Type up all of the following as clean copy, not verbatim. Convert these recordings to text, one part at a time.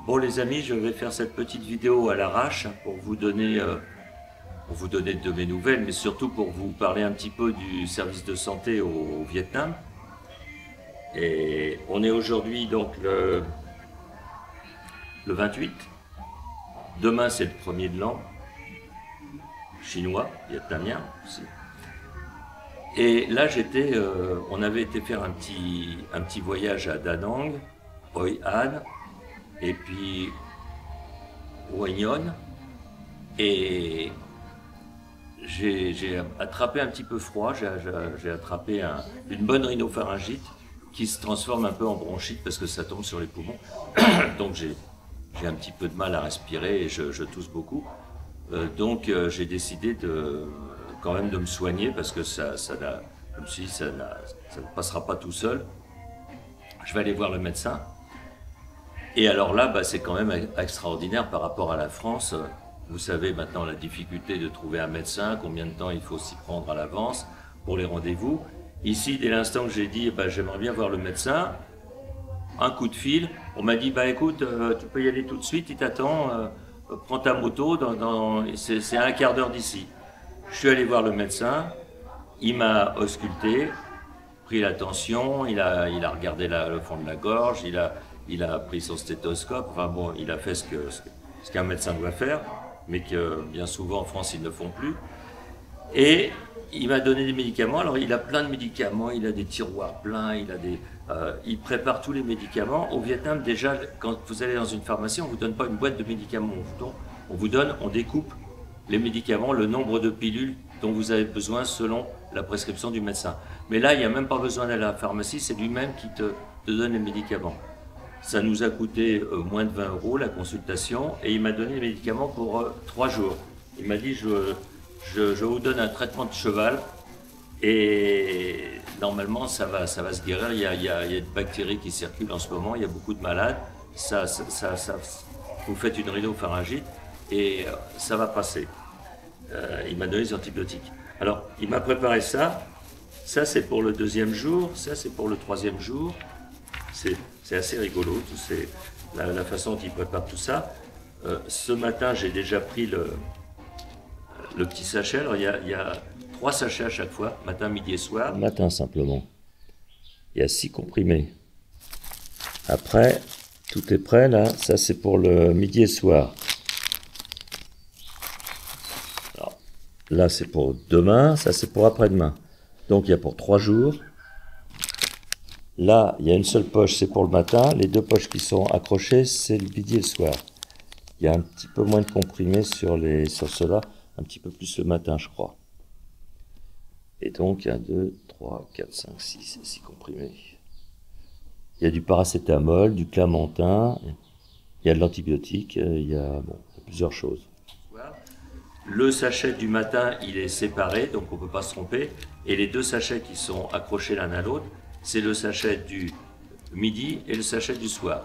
Bon les amis, je vais faire cette petite vidéo à l'arrache pour vous donner de mes nouvelles, mais surtout pour vous parler un petit peu du service de santé au Vietnam. Et on est aujourd'hui donc le 28. Demain c'est le premier de l'an, chinois, vietnamien aussi. Et là on avait été faire un petit voyage à Da Nang, Hoi An, et puis Hue Nyon, et j'ai attrapé un petit peu froid, j'ai attrapé une bonne rhinopharyngite qui se transforme un peu en bronchite parce que ça tombe sur les poumons. Donc j'ai un petit peu de mal à respirer et je tousse beaucoup. Donc j'ai décidé quand même de me soigner parce que je me suis dit ça ne passera pas tout seul. Je vais aller voir le médecin. Et alors là, c'est quand même extraordinaire par rapport à la France. Vous savez maintenant la difficulté de trouver un médecin, combien de temps il faut s'y prendre à l'avance pour les rendez-vous. Ici, dès l'instant que j'ai dit j'aimerais bien voir le médecin, un coup de fil, on m'a dit écoute, tu peux y aller tout de suite, il t'attend, prends ta moto, c'est à un quart d'heure d'ici. Je suis allé voir le médecin, il m'a ausculté, pris la tension, il a regardé le fond de la gorge, il a pris son stéthoscope, enfin bon, il a fait ce qu'un médecin doit faire, mais que bien souvent en France ils ne font plus. Et il m'a donné des médicaments. Alors il a plein de médicaments, il a des tiroirs pleins, il prépare tous les médicaments. Au Vietnam déjà, quand vous allez dans une pharmacie, on ne vous donne pas une boîte de médicaments, on découpe les médicaments, le nombre de pilules dont vous avez besoin selon la prescription du médecin. Mais là, il n'y a même pas besoin d'aller à la pharmacie, c'est lui-même qui te donne les médicaments. Ça nous a coûté moins de 20 € la consultation et il m'a donné les médicaments pour 3 jours. Il m'a dit je vous donne un traitement de cheval et normalement ça va se guérir. Il y a des bactéries qui circulent en ce moment, il y a beaucoup de malades. Vous faites une rhinopharyngite et ça va passer. Il m'a donné des antibiotiques. Alors il m'a préparé ça. Ça c'est pour le 2e jour, ça c'est pour le 3e jour. C'est assez rigolo, la façon dont il prépare tout ça. Ce matin, j'ai déjà pris le petit sachet. Alors, il y a 3 sachets à chaque fois, matin, midi et soir. Matin, simplement. Il y a 6 comprimés. Après, tout est prêt, là. Ça, c'est pour le midi et soir. Alors, là, c'est pour demain. Ça, c'est pour après-demain. Donc, il y a pour 3 jours. Là, il y a une seule poche, c'est pour le matin. Les 2 poches qui sont accrochées, c'est le midi et le soir. Il y a un petit peu moins de comprimés sur ceux-là, un petit peu plus le matin, je crois. Et donc, 1, 2, 3, 4, 5, 6 comprimés. Il y a du paracétamol, du clamentin, il y a de l'antibiotique, il y a plusieurs choses. Le sachet du matin, il est séparé, donc on ne peut pas se tromper. Et les 2 sachets qui sont accrochés l'un à l'autre, c'est le sachet du midi et le sachet du soir.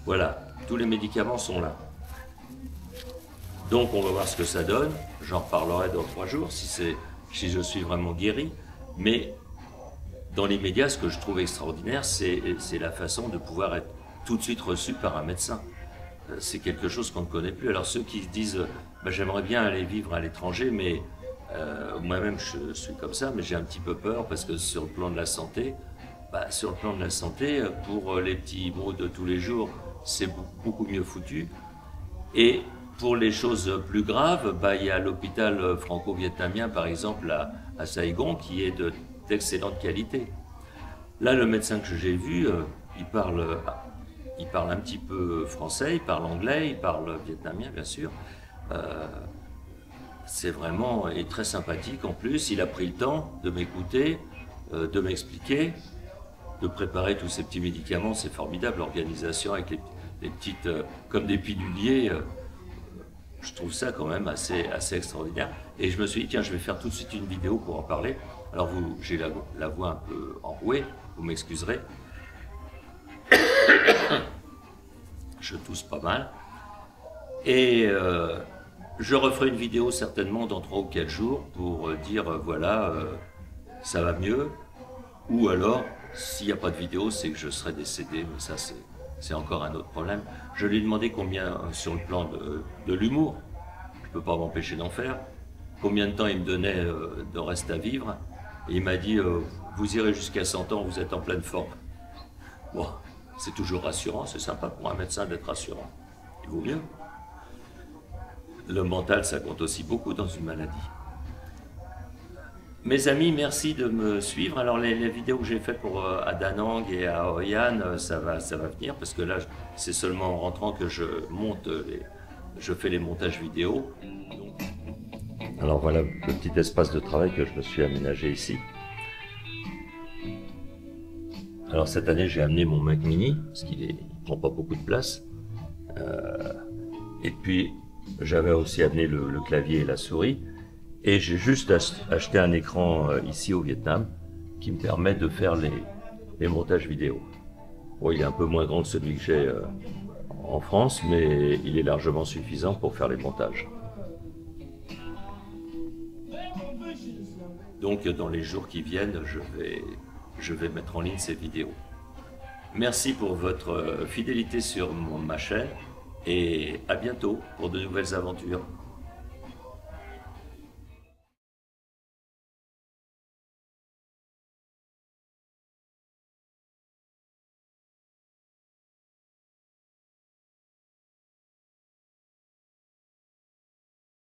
Voilà, tous les médicaments sont là. Donc on va voir ce que ça donne. J'en reparlerai dans 3 jours si je suis vraiment guéri. Mais dans les médias, ce que je trouve extraordinaire, c'est la façon de pouvoir être tout de suite reçu par un médecin. C'est quelque chose qu'on ne connaît plus. Alors ceux qui se disent j'aimerais bien aller vivre à l'étranger, mais moi-même je suis comme ça, mais j'ai un petit peu peur parce que sur le plan de la santé, pour les petits mots de tous les jours, c'est beaucoup mieux foutu. Et pour les choses plus graves, il y a l'hôpital franco-vietnamien par exemple à Saigon qui est d'excellente qualité. Là, le médecin que j'ai vu, il parle un petit peu français, il parle anglais, il parle vietnamien bien sûr. C'est vraiment très sympathique en plus, il a pris le temps de m'écouter, de m'expliquer, de préparer tous ces petits médicaments, c'est formidable, l'organisation avec les petites, comme des piluliers, je trouve ça quand même assez extraordinaire. Et je me suis dit, tiens, je vais faire tout de suite une vidéo pour en parler. Alors j'ai la voix un peu enrouée, vous m'excuserez. Je tousse pas mal. Et je referai une vidéo certainement dans 3 ou 4 jours pour dire voilà, ça va mieux. Ou alors, s'il n'y a pas de vidéo, c'est que je serai décédé, mais ça c'est encore un autre problème. Je lui ai demandé combien, sur le plan de l'humour, je ne peux pas m'empêcher d'en faire, combien de temps il me donnait de reste à vivre. Et il m'a dit, vous irez jusqu'à 100 ans, vous êtes en pleine forme. Bon, c'est toujours rassurant, c'est sympa pour un médecin d'être rassurant. Il vaut mieux. Le mental, ça compte aussi beaucoup dans une maladie. Mes amis, merci de me suivre. Alors les vidéos que j'ai faites pour à Da Nang et à Hoi An, ça va venir parce que là, c'est seulement en rentrant que je fais les montages vidéo. Alors voilà le petit espace de travail que je me suis aménagé ici. Alors cette année, j'ai amené mon Mac Mini parce qu'il ne prend pas beaucoup de place. Et puis j'avais aussi amené le clavier et la souris. Et j'ai juste acheté un écran ici au Vietnam qui me permet de faire les montages vidéo. Bon, il est un peu moins grand que celui que j'ai en France, mais il est largement suffisant pour faire les montages. Donc dans les jours qui viennent, je vais mettre en ligne ces vidéos. Merci pour votre fidélité sur ma chaîne et à bientôt pour de nouvelles aventures.